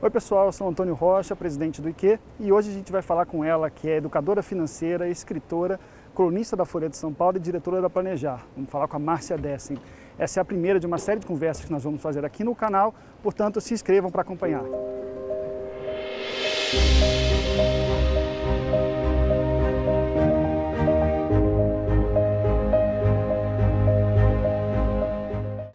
Oi pessoal, eu sou Antônio Rocha, presidente do IQ, e hoje a gente vai falar com ela, que é educadora financeira, escritora, colunista da Folha de São Paulo e diretora da Planejar. Vamos falar com a Márcia Dessen. Essa é a primeira de uma série de conversas que nós vamos fazer aqui no canal, portanto se inscrevam para acompanhar.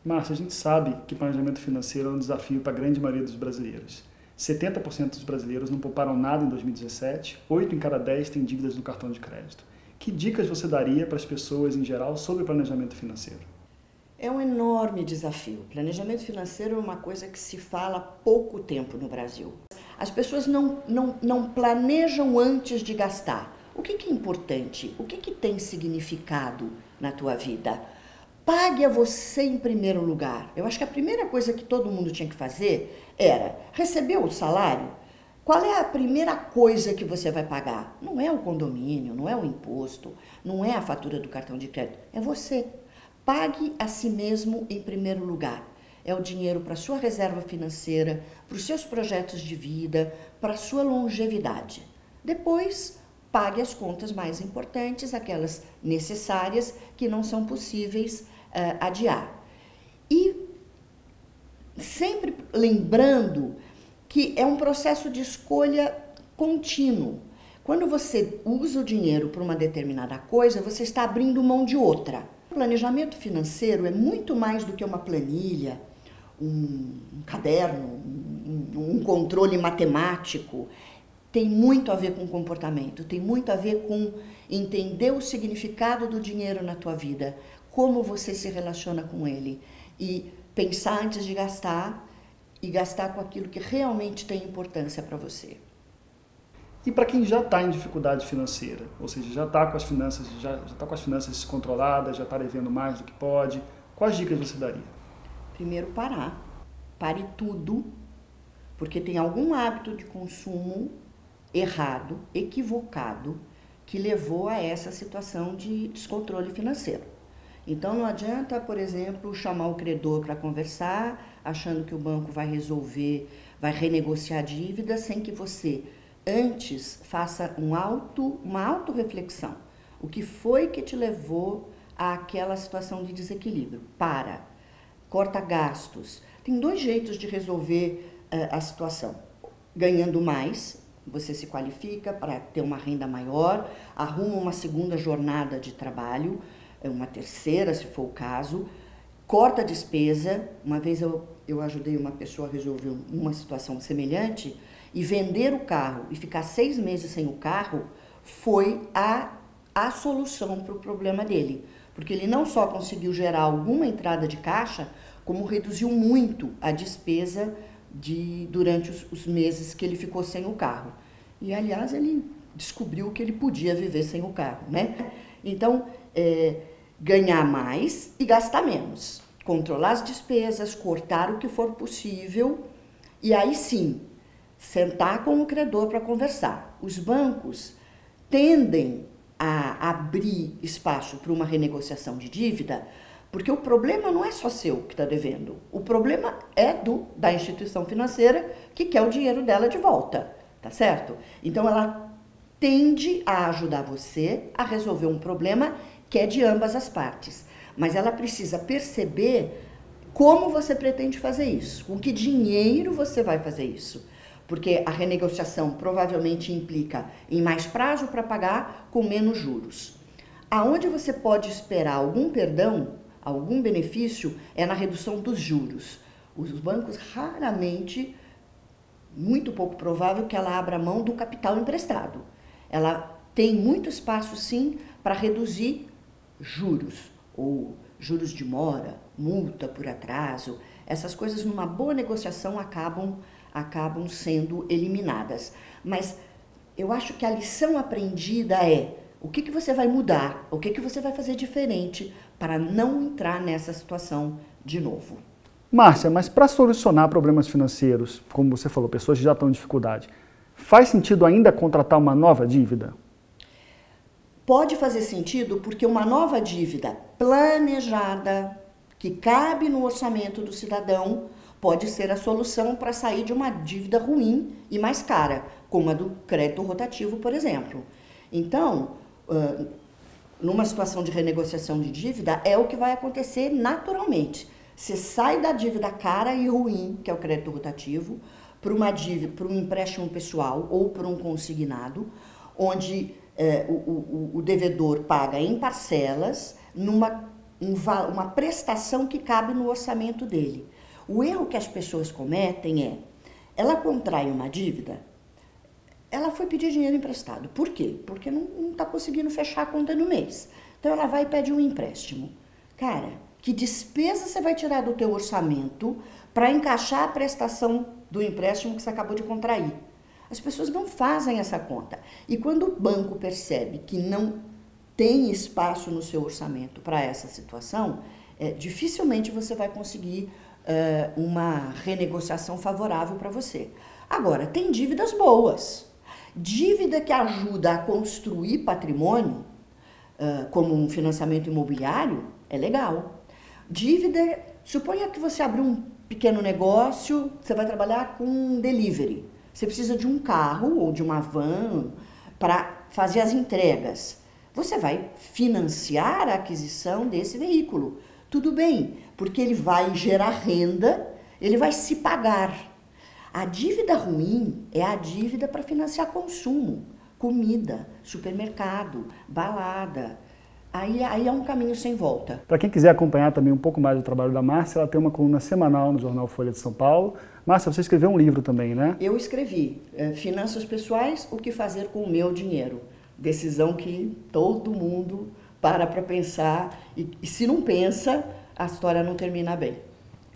Márcia, a gente sabe que planejamento financeiro é um desafio para a grande maioria dos brasileiros. 70% dos brasileiros não pouparam nada em 2017, 8 em cada 10 têm dívidas no cartão de crédito. Que dicas você daria para as pessoas em geral sobre planejamento financeiro? É um enorme desafio. Planejamento financeiro é uma coisa que se fala há pouco tempo no Brasil. As pessoas não planejam antes de gastar. O que é importante? O que tem significado na tua vida? Pague a você em primeiro lugar. Eu acho que a primeira coisa que todo mundo tinha que fazer era receber o salário. Qual é a primeira coisa que você vai pagar? Não é o condomínio, não é o imposto, não é a fatura do cartão de crédito, é você. Pague a si mesmo em primeiro lugar. É o dinheiro para a sua reserva financeira, para os seus projetos de vida, para a sua longevidade. Depois, pague as contas mais importantes, aquelas necessárias que não são possíveis adiar. E sempre lembrando que é um processo de escolha contínuo. Quando você usa o dinheiro para uma determinada coisa, você está abrindo mão de outra. O planejamento financeiro é muito mais do que uma planilha, um caderno, um controle matemático. Tem muito a ver com comportamento, tem muito a ver com entender o significado do dinheiro na tua vida, como você se relaciona com ele e pensar antes de gastar e gastar com aquilo que realmente tem importância para você. E para quem já está em dificuldade financeira, ou seja, já está com as finanças descontroladas, já está devendo mais do que pode, quais dicas você daria? Primeiro, parar. Pare tudo, porque tem algum hábito de consumo errado, equivocado, que levou a essa situação de descontrole financeiro. Então não adianta, por exemplo, chamar o credor para conversar, achando que o banco vai resolver, vai renegociar a dívida, sem que você antes faça uma autorreflexão. O que foi que te levou àquela situação de desequilíbrio? Para, corta gastos. Tem dois jeitos de resolver a situação. Ganhando mais, você se qualifica para ter uma renda maior, arruma uma segunda jornada de trabalho, uma terceira, se for o caso, corta a despesa. Uma vez eu ajudei uma pessoa a resolver uma situação semelhante e vender o carro e ficar 6 meses sem o carro foi a solução para o problema dele. Porque ele não só conseguiu gerar alguma entrada de caixa, como reduziu muito a despesa durante os meses que ele ficou sem o carro. E, aliás, ele descobriu que ele podia viver sem o carro, né? Então, ganhar mais e gastar menos. Controlar as despesas, cortar o que for possível e aí sim, sentar com o credor para conversar. Os bancos tendem a abrir espaço para uma renegociação de dívida, porque o problema não é só seu que está devendo. O problema é da instituição financeira que quer o dinheiro dela de volta, tá certo? Então ela tende a ajudar você a resolver um problema que é de ambas as partes. Mas ela precisa perceber como você pretende fazer isso, com que dinheiro você vai fazer isso. Porque a renegociação provavelmente implica em mais prazo para pagar com menos juros. Aonde você pode esperar algum perdão, algum benefício, é na redução dos juros. Os bancos raramente, muito pouco provável que ela abra mão do capital emprestado. Ela tem muito espaço sim para reduzir juros, ou juros de mora, multa por atraso. Essas coisas numa boa negociação acabam sendo eliminadas. Mas eu acho que a lição aprendida é o que você vai mudar, o que você vai fazer diferente para não entrar nessa situação de novo. Márcia, mas para solucionar problemas financeiros, como você falou, pessoas que já estão em dificuldade, faz sentido ainda contratar uma nova dívida? Pode fazer sentido porque uma nova dívida planejada, que cabe no orçamento do cidadão, pode ser a solução para sair de uma dívida ruim e mais cara, como a do crédito rotativo, por exemplo. Então, numa situação de renegociação de dívida, é o que vai acontecer naturalmente. Você sai da dívida cara e ruim, que é o crédito rotativo, para uma dívida, para um empréstimo pessoal ou para um consignado, onde o devedor paga em parcelas uma prestação que cabe no orçamento dele. O erro que as pessoas cometem é, ela contrai uma dívida, ela foi pedir dinheiro emprestado. Por quê? Porque não está conseguindo fechar a conta no mês. Então ela vai e pede um empréstimo. Cara, que despesa você vai tirar do teu orçamento para encaixar a prestação do empréstimo que você acabou de contrair? As pessoas não fazem essa conta. E quando o banco percebe que não tem espaço no seu orçamento para essa situação, dificilmente você vai conseguir uma renegociação favorável para você. Agora, tem dívidas boas. Dívida que ajuda a construir patrimônio, como um financiamento imobiliário, é legal. Dívida, suponha que você abriu um pequeno negócio, você vai trabalhar com delivery. Você precisa de um carro ou de uma van para fazer as entregas. Você vai financiar a aquisição desse veículo. Tudo bem, porque ele vai gerar renda, ele vai se pagar. A dívida ruim é a dívida para financiar consumo, comida, supermercado, balada. Aí é um caminho sem volta. Para quem quiser acompanhar também um pouco mais do trabalho da Márcia, ela tem uma coluna semanal no jornal Folha de São Paulo. Márcia, você escreveu um livro também, né? Eu escrevi, Finanças Pessoais, o que fazer com o meu dinheiro. Decisão que todo mundo para pensar e se não pensa, a história não termina bem.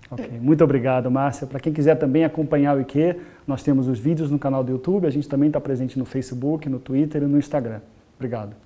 Ok, muito obrigado, Márcia. Para quem quiser também acompanhar o IQ, nós temos os vídeos no canal do YouTube, a gente também está presente no Facebook, no Twitter e no Instagram. Obrigado.